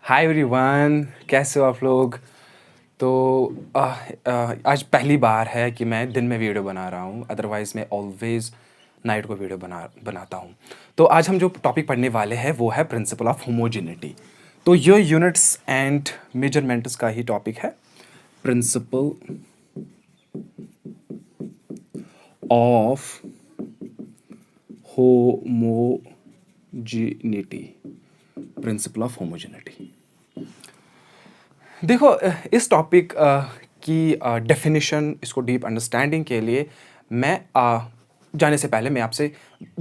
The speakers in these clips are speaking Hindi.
हाय एवरीवन, कैसे हो आप लोग। तो आज पहली बार है कि मैं दिन में वीडियो बना रहा हूँ। अदरवाइज़ मैं ऑलवेज़ नाइट को वीडियो बनाता हूँ। तो आज हम जो टॉपिक पढ़ने वाले हैं वो है प्रिंसिपल ऑफ होमोजेनिटी। तो ये यूनिट्स एंड मेजरमेंट्स का ही टॉपिक है, principal of homogeneity. Principal of homogeneity. देखो, इस टॉपिक की डेफिनेशन, इसको डीप अंडरस्टैंडिंग के लिए मैं जाने से पहले मैं आपसे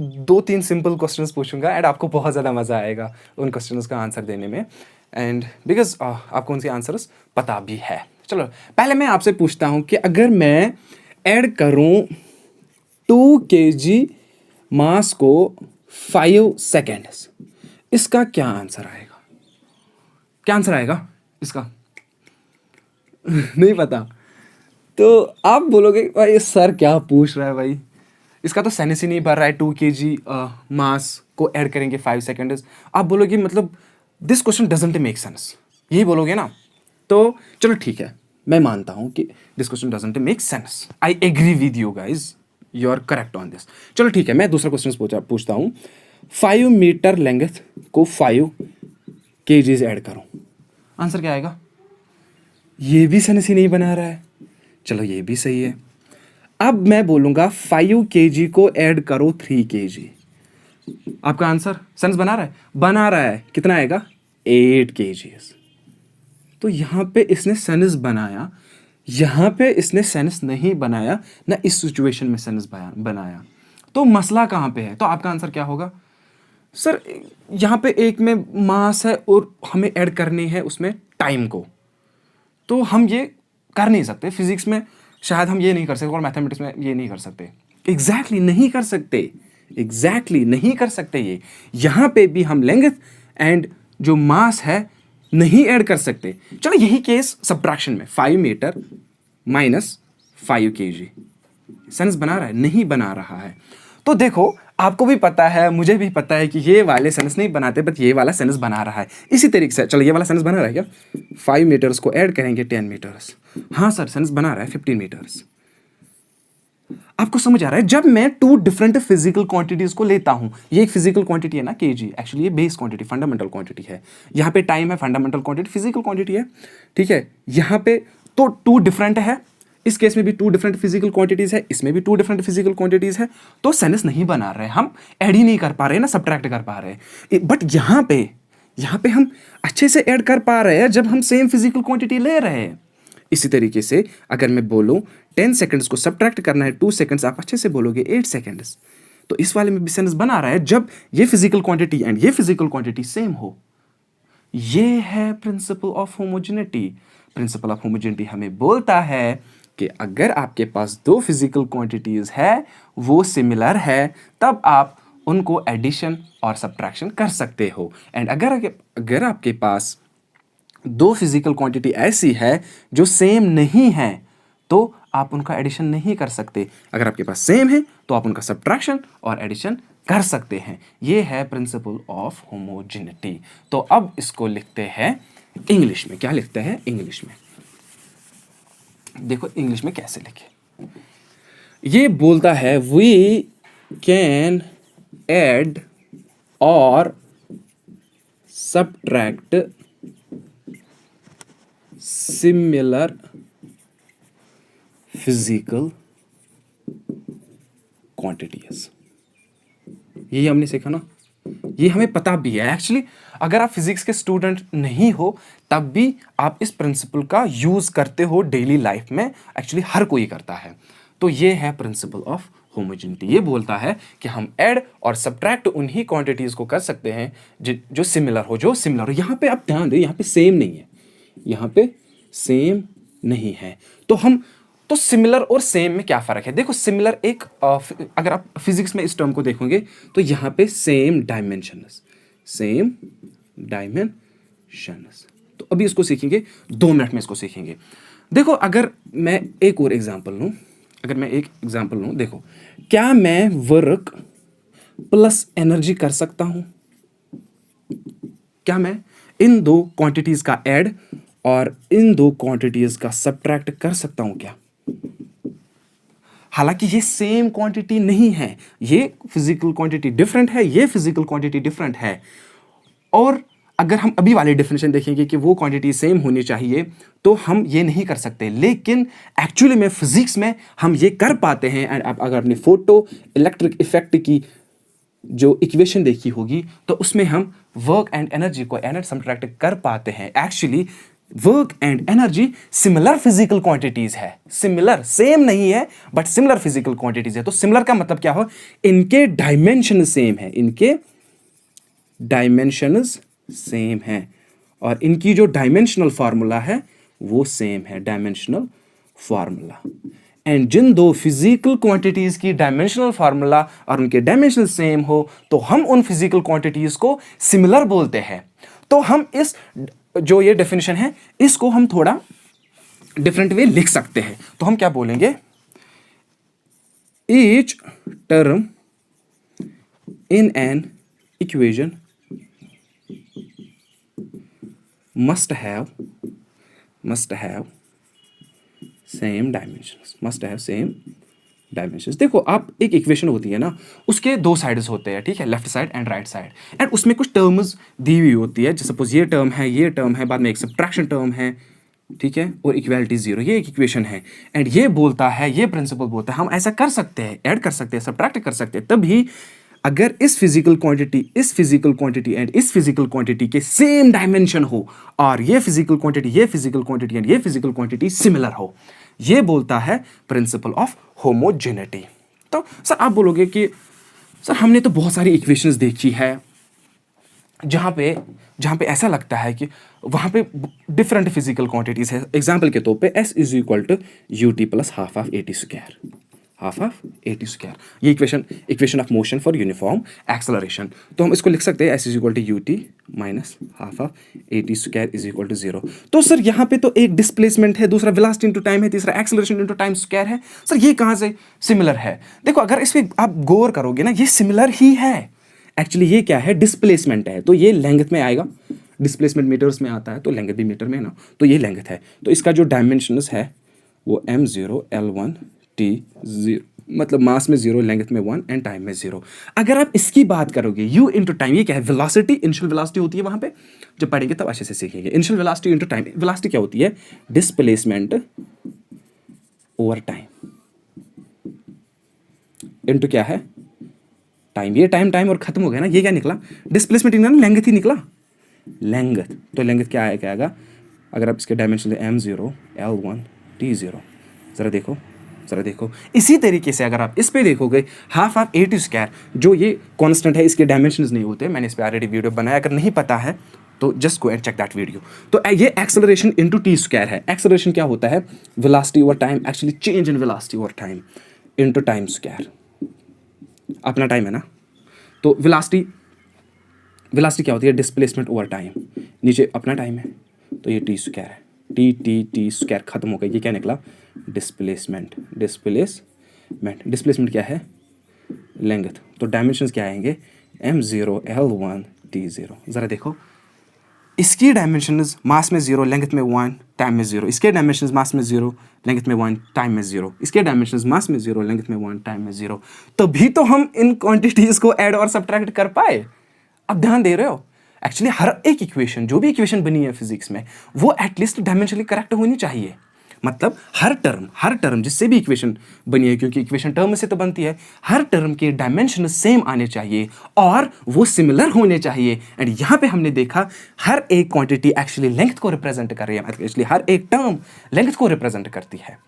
2-3 सिंपल क्वेश्चंस पूछूंगा एंड आपको बहुत ज़्यादा मज़ा आएगा उन क्वेश्चंस का आंसर देने में। एंड बिकॉज आपको उनके आंसर्स पता भी है। चलो, पहले मैं आपसे पूछता हूँ कि अगर मैं ऐड करूँ 2 kg मास को 5 सेकेंड्स, इसका क्या आंसर आएगा? क्या आंसर आएगा इसका? नहीं पता। तो आप बोलोगे भाई सर क्या पूछ रहा है भाई, इसका तो सेंस ही नहीं भर रहा है। 2 kg मास को ऐड करेंगे 5 सेकेंड्स। आप बोलोगे मतलब this question doesn't make sense, यही बोलोगे ना। तो चलो ठीक है, मैं मानता हूँ कि this question doesn't make sense. I agree with you guys, you are correct on this. चलो ठीक है, मैं दूसरा क्वेश्चन पूछता हूँ। 5 मीटर लेंथ को 5 kgs ऐड करो, आंसर क्या आएगा? ये भी सेंस ही नहीं बना रहा है। चलो ये भी सही है। अब मैं बोलूंगा 5 kg को ऐड करो 3 kg, आपका आंसर सेंस बना रहा है? बना रहा है। कितना आएगा? 8 kgs। तो यहां पे इसने सेंस बनाया, यहां पे इसने सेंस नहीं बनाया ना, इस सिचुएशन में सेंस बनाया। तो मसला कहां पे है? तो आपका आंसर क्या होगा? सर यहां पे एक में मास है और हमें ऐड करनी है उसमें टाइम को, तो हम ये कर नहीं सकते। फिजिक्स में शायद हम ये नहीं कर सकते और मैथमेटिक्स में ये नहीं कर सकते। एग्जैक्टली नहीं कर सकते, एग्जैक्टली नहीं कर सकते। ये यहाँ पे भी हम लेंथ एंड जो मास है नहीं ऐड कर सकते। चलो यही केस सब्ट्रैक्शन में 5 मीटर माइनस 5 kg, सेंस बना रहा है? नहीं बना रहा है। तो देखो, आपको भी पता है, मुझे भी पता है कि ये वाले सेंस नहीं बनाते, बट ये वाला सेंस बना रहा है। इसी तरीके से चलो ये वाला सेंस बना रहा है क्या? 5 मीटर्स को ऐड करेंगे 10 मीटर्स। हाँ सर, सेंस बना रहा है 15 मीटर्स। आपको समझ आ रहा है? जब मैं 2 डिफरेंट फिजिकल क्वांटिटीज को लेता हूं, ये एक फिजिकल क्वांटिटी है ना kg, एक्चुअली ये बेस क्वांटिटी, फंडामेंटल क्वांटिटी है। यहां पे टाइम है, फंडामेंटल क्वांटिटी फिजिकल क्वांटिटी है, ठीक है। यहां पे तो 2 डिफरेंट है, इस केस में भी 2 डिफरेंट फिजिकल क्वांटिटीज है, इसमें भी 2 डिफरेंट फिजिकल क्वांटिटीज है। तो सेंस नहीं बना रहे, हम ऐड ही नहीं कर पा रहे ना, सब्ट्रैक्ट कर पा रहे। बट यहां पे हम अच्छे से ऐड कर पा रहे हैं जब हम सेम फिजिकल क्वांटिटी ले रहे हैं। इसी तरीके से अगर मैं बोलूं 10 सेकंड्स को सब्ट्रैक्ट करना है 2 सेकंड्स, आप अच्छे से बोलोगे 8 सेकंड्स। तो इस वाले में भी सेंस बना रहा है जब ये फिजिकल क्वांटिटी एंड ये फिजिकल क्वांटिटी सेम हो। ये है principal of homogeneity. Principal of homogeneity हमें बोलता है कि अगर आपके पास 2 फिजिकल क्वांटिटीज है, वो सिमिलर है, तब आप उनको एडिशन और सब्ट्रैक्शन कर सकते हो। एंड अगर आपके पास 2 फिजिकल क्वांटिटी ऐसी है जो सेम नहीं है, तो आप उनका एडिशन नहीं कर सकते। अगर आपके पास सेम है तो आप उनका सब्ट्रैक्शन और एडिशन कर सकते हैं। ये है प्रिंसिपल ऑफ होमोजेनिटी। तो अब इसको लिखते हैं इंग्लिश में। क्या लिखते हैं इंग्लिश में? देखो इंग्लिश में कैसे लिखे। ये बोलता है वी कैन ऐड और सब्ट्रैक्ट सिमिलर फिजिकल क्वांटिटीज। यही हमने सीखा ना, ये हमें पता भी है एक्चुअली। अगर आप फिजिक्स के स्टूडेंट नहीं हो तब भी आप इस प्रिंसिपल का यूज करते हो डेली लाइफ में, एक्चुअली हर कोई करता है। तो ये है प्रिंसिपल ऑफ होमोजेनिटी। ये बोलता है कि हम ऐड और सब्ट्रैक्ट उन्हीं क्वांटिटीज को कर सकते हैं जो सिमिलर हो। यहां पे आप ध्यान दें, यहां पे सेम नहीं है, यहां पे सेम नहीं है। तो सिमिलर और सेम में क्या फर्क है? देखो सिमिलर एक अगर आप फिजिक्स में इस टर्म को देखोगे तो यहां पे सेम डायमेंशंस, तो अभी इसको सीखेंगे, 2 मिनट में इसको सीखेंगे। देखो अगर मैं एक एग्जांपल लूं, देखो क्या मैं वर्क प्लस एनर्जी कर सकता हूं? क्या मैं इन दो क्वांटिटीज़ का ऐड और इन दो क्वांटिटीज़ का सब्ट्रैक्ट कर सकता हूँ क्या? हालांकि ये सेम क्वांटिटी नहीं है, ये फिजिकल क्वांटिटी डिफरेंट है, ये फिजिकल क्वांटिटी डिफरेंट है। और अगर हम अभी वाली डेफिनेशन देखेंगे कि वो क्वांटिटी सेम होनी चाहिए, तो हम ये नहीं कर सकते। लेकिन एक्चुअली में फिजिक्स में हम ये कर पाते हैं। एंड आप अगर अपने फोटो इलेक्ट्रिक इफेक्ट की जो इक्वेशन देखी होगी, तो उसमें हम वर्क एंड एनर्जी को एड सब्ट्रैक्ट कर पाते हैं। Actually work and energy similar physical quantities है, सिमिलर, सेम नहीं है बट सिमिलर फिजिकल क्वांटिटीज है। तो सिमिलर का मतलब क्या हो, इनके डायमेंशन सेम है, इनके डायमेंशंस सेम है और इनकी जो डायमेंशनल फार्मूला है वो सेम है, डायमेंशनल फार्मूला। एंड जिन दो फिजिकल क्वांटिटीज की डायमेंशनल फार्मूला और उनके डायमेंशन सेम हो, तो हम उन फिजिकल क्वांटिटीज को सिमिलर बोलते हैं। तो हम इस जो ये डेफिनेशन है, इसको हम थोड़ा डिफरेंट वे लिख सकते हैं। तो हम क्या बोलेंगे, each term in an equation must have same dimensions। देखो, आप एक इक्वेशन होती है ना, उसके दो साइड्स होते हैं, ठीक है, left side and right side. And उसमें कुछ टर्म्स दी हुई होती है, जैसे सपोज ये टर्म है, ये टर्म है, बाद में एक सब्ट्रैक्शन टर्म है, ठीक है, और इक्वालिटी जीरो, ये एक इक्वेशन है। एंड ये बोलता है, ये प्रिंसिपल बोलता है हम ऐसा कर सकते हैं, ऐड कर सकते हैं, सब्ट्रैक्ट कर सकते हैं, तभी अगर इस फिजिकल क्वांटिटी एंड इस फिजिकल क्वांटिटी के सेम डायमेंशन हो और ये फिजिकल क्वांटिटी एंड ये फिजिकल क्वांटिटी सिमिलर हो, ये बोलता है प्रिंसिपल ऑफ होमोजेनिटी। तो सर आप बोलोगे कि सर हमने तो बहुत सारी इक्वेशंस देखी है जहाँ पे ऐसा लगता है कि वहाँ पे डिफरेंट फिजिकल क्वांटिटीज है। एग्जाम्पल के तौर पे S is equal to u t plus half of AT square, ये equation of motion for uniform acceleration. तो हम इसको लिख सकते हैं S is equal to u t minus half of AT square is equal to 0। तो सर यहाँ पे तो एक डिस्प्लेसमेंट है, दूसरा वेलोसिटी इनटू टाइम है, तीसरा एक्सेलरेशन इनटू टाइम स्क्वायर है। सर ये कहाँ से सिमिलर है? देखो, अगर इस पे आप गौर करोगे ना, ये सिमिलर ही है। एक्चुअली ये क्या है, डिस्प्लेसमेंट है, तो ये लेंथ में आएगा, डिस्प्लेसमेंट मीटर्स में आता है, तो लेंथ भी मीटर में है ना, तो ये लेंथ है। तो इसका जो डायमेंशंस है वो m0 L1 t0, मतलब मास में 0, लेंथ में 1 एंड टाइम में 0। अगर आप इसकी बात करोगे u इंटू टाइम, ये क्या है, वेलोसिटी, इनिशियल वेलोसिटी होती है वहां पे, जब पढ़ेंगे तब अच्छे से सीखेंगे। Initial velocity into time, velocity क्या होती है, डिस्प्लेसमेंट ओवर टाइम इंटू क्या है, टाइम। ये टाइम और खत्म हो गया ना, ये क्या निकला, डिस्प्लेसमेंट निकला ना, लेंथ ही निकला, लेंथ। तो लेंथ क्या आएगा, अगर आप इसके डायमेंशन m0 L1 t0, जरा देखो इसी तरीके से अगर आप इस पे देखोगे, हाफ ऑफ AT स्क्वायर, जो ये कांस्टेंट है, इसके डायमेंशंस नहीं होते, मैंने इस पे ऑलरेडी वीडियो बनाया, अगर नहीं पता है तो just go and check that video. तो ये एक्सेलरेशन इनटू t स्क्वायर है। एक्सेलरेशन क्या होता है, velocity over time, actually change in velocity over time into time square, अपना टाइम है ना, तो वेलोसिटी क्या होती है, डिस्प्लेसमेंट ओवर टाइम, नीचे अपना टाइम है, तो ये t स्क्वायर है, टी स्क्वायर खत्म हो गया, ये क्या निकला, डिस्प्लेसमेंट क्या है, लेंथ। तो डायमेंशंस क्या आएंगे, m0 L1 t0। जरा देखो, इसकी डायमेंशंस मास में 0, लेंथ में 1, टाइम में 0, इसके डायमेंशंस मास में 0, लेंथ में 1, टाइम में 0, इसके डायमेंशंस मास में 0, लेंथ में 1, टाइम में 0। तभी तो हम इन क्वांटिटीज को ऐड और सब्ट्रैक्ट कर पाए। अब ध्यान दे रहे हो, एक्चुअली हर एक इक्वेशन, जो भी इक्वेशन बनी है फिजिक्स में, वो एटलीस्ट डायमेंशनली करेक्ट होनी चाहिए। मतलब हर टर्म जिससे भी इक्वेशन बनी है, क्योंकि इक्वेशन टर्म से तो बनती है, हर टर्म के डायमेंशन सेम आने चाहिए और वो सिमिलर होने चाहिए। एंड यहाँ पे हमने देखा हर एक क्वांटिटी एक्चुअली लेंथ को रिप्रेजेंट कर रही है, एक्चुअली हर एक टर्म लेंथ को रिप्रेजेंट करती है।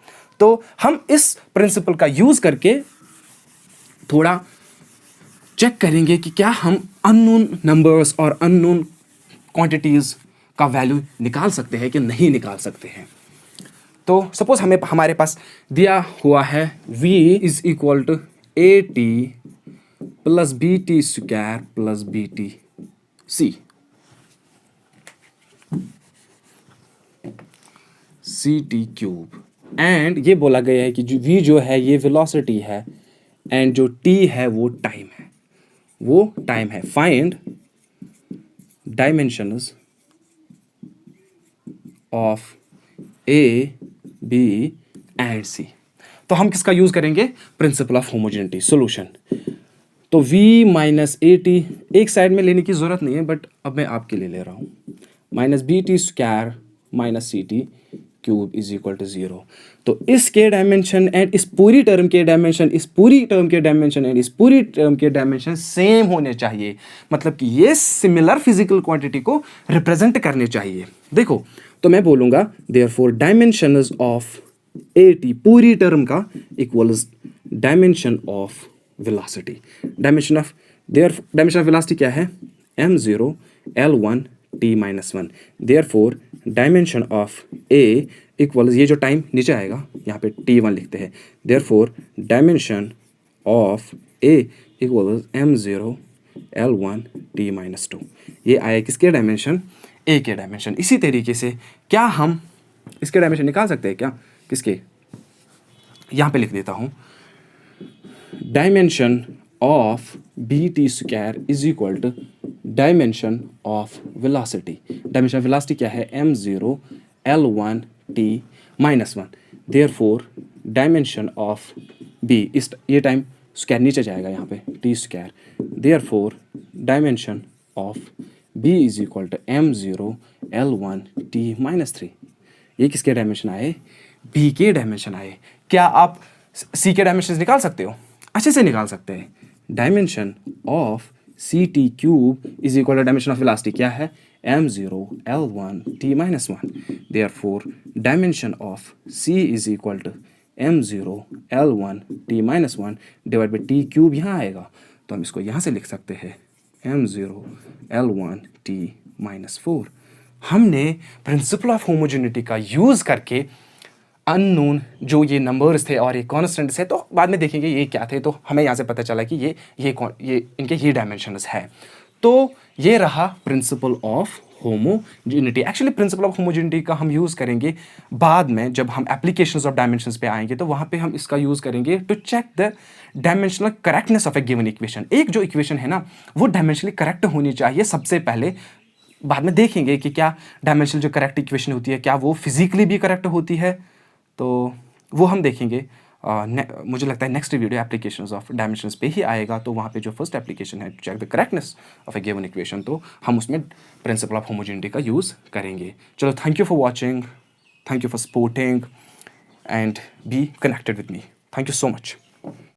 तो हम इस प्रिंसिपल का यूज करके थोड़ा चेक करेंगे कि क्या हम अननोन नंबर्स और अननोन क्वांटिटीज का वैल्यू निकाल सकते हैं कि नहीं निकाल सकते हैं। तो सपोज हमारे पास दिया हुआ है v is equal to AT plus BT square plus BT CT cube. And ये बोला गया है कि जो v जो है ये वेलोसिटी है एंड जो t है वो टाइम है, find dimensions of A B and C. तो हम किसका यूज करेंगे? Principle of homogeneity solution. तो v माइनस ए टी एक साइड में लेने की जरूरत नहीं है, बट अब मैं आपके लिए ले रहा हूं, minus B T square minus C T cube is equal to 0। तो इसके डायमेंशन एंड इस पूरी टर्म के डायमेंशन, इस पूरी टर्म के डायमेंशन एंड इस पूरी टर्म के डायमेंशन सेम होने चाहिए। मतलब कि ये सिमिलर फिजिकल क्वांटिटी को रिप्रेजेंट करने चाहिए। देखो, तो मैं बोलूंगा therefore dimensions of A T पूरी टर्म का equals dimension of velocity. Dimension of velocity क्या है? m0 l1 t minus 1। Therefore dimension of A equals, ये जो टाइम नीचे आएगा यहाँ पे t1 लिखते हैं, therefore dimension of A equals m0 l1 t minus 2। ये आया किसके डायमेंशन? ए के डायमेंशन। इसी तरीके से क्या हम इसके डायमेंशन निकाल सकते हैं क्या? किसके? यहाँ पे लिख देता हूँ, dimension of B T square is equal to dimension of velocity. Dimension of velocity क्या है? m0 l1 t minus 1। Therefore dimension of b, इस ये टाइम स्क्वायर नीचे जाएगा यहाँ पे t square, therefore dimension of b is equal to m0 l1 t minus 3। ये किसके डायमेंशन आए? b के डायमेंशन आए। क्या आप c के डायमेंशन निकाल सकते हो? अच्छे से निकाल सकते हैं। Dimension of C T cube is equal to dimension of velocity क्या है? m0 l1 t minus 1। Therefore dimension of c is equal to m0 l1 t minus 1 divide by t cube यहाँ आएगा, तो हम इसको यहाँ से लिख सकते हैं m0 l1 t माइनस 4। हमने प्रिंसिपल ऑफ होमोजेनिटी का यूज करके अननोन जो ये नंबर्स थे और ये कॉन्स्टेंट्स है, तो बाद में देखेंगे ये क्या थे, तो हमें यहाँ से पता चला कि ये इनके ये डायमेंशंस है। तो ये रहा principal of homogeneity. Actually principal of homogeneity का हम यूज़ करेंगे बाद में, जब हम एप्लीकेशंस ऑफ डायमेंशंस पे आएंगे, तो वहाँ पे हम इसका यूज़ करेंगे to check the dimensional correctness of a given equation. एक जो इक्वेशन है ना, वो डायमेंशनली करेक्ट होनी चाहिए सबसे पहले। बाद में देखेंगे कि क्या डायमेंशनल जो करेक्ट इक्वेशन होती है, क्या वो फिजिकली भी करेक्ट होती है, तो वो हम देखेंगे। मुझे लगता है next video applications of dimensions पे ही आएगा, तो वहाँ पे जो फर्स्ट एप्लीकेशन है check the correctness of a given equation, तो हम उसमें प्रिंसिपल ऑफ होमोजेनिटी का यूज़ करेंगे। चलो, thank you for watching, thank you for supporting and be connected with me. Thank you so much.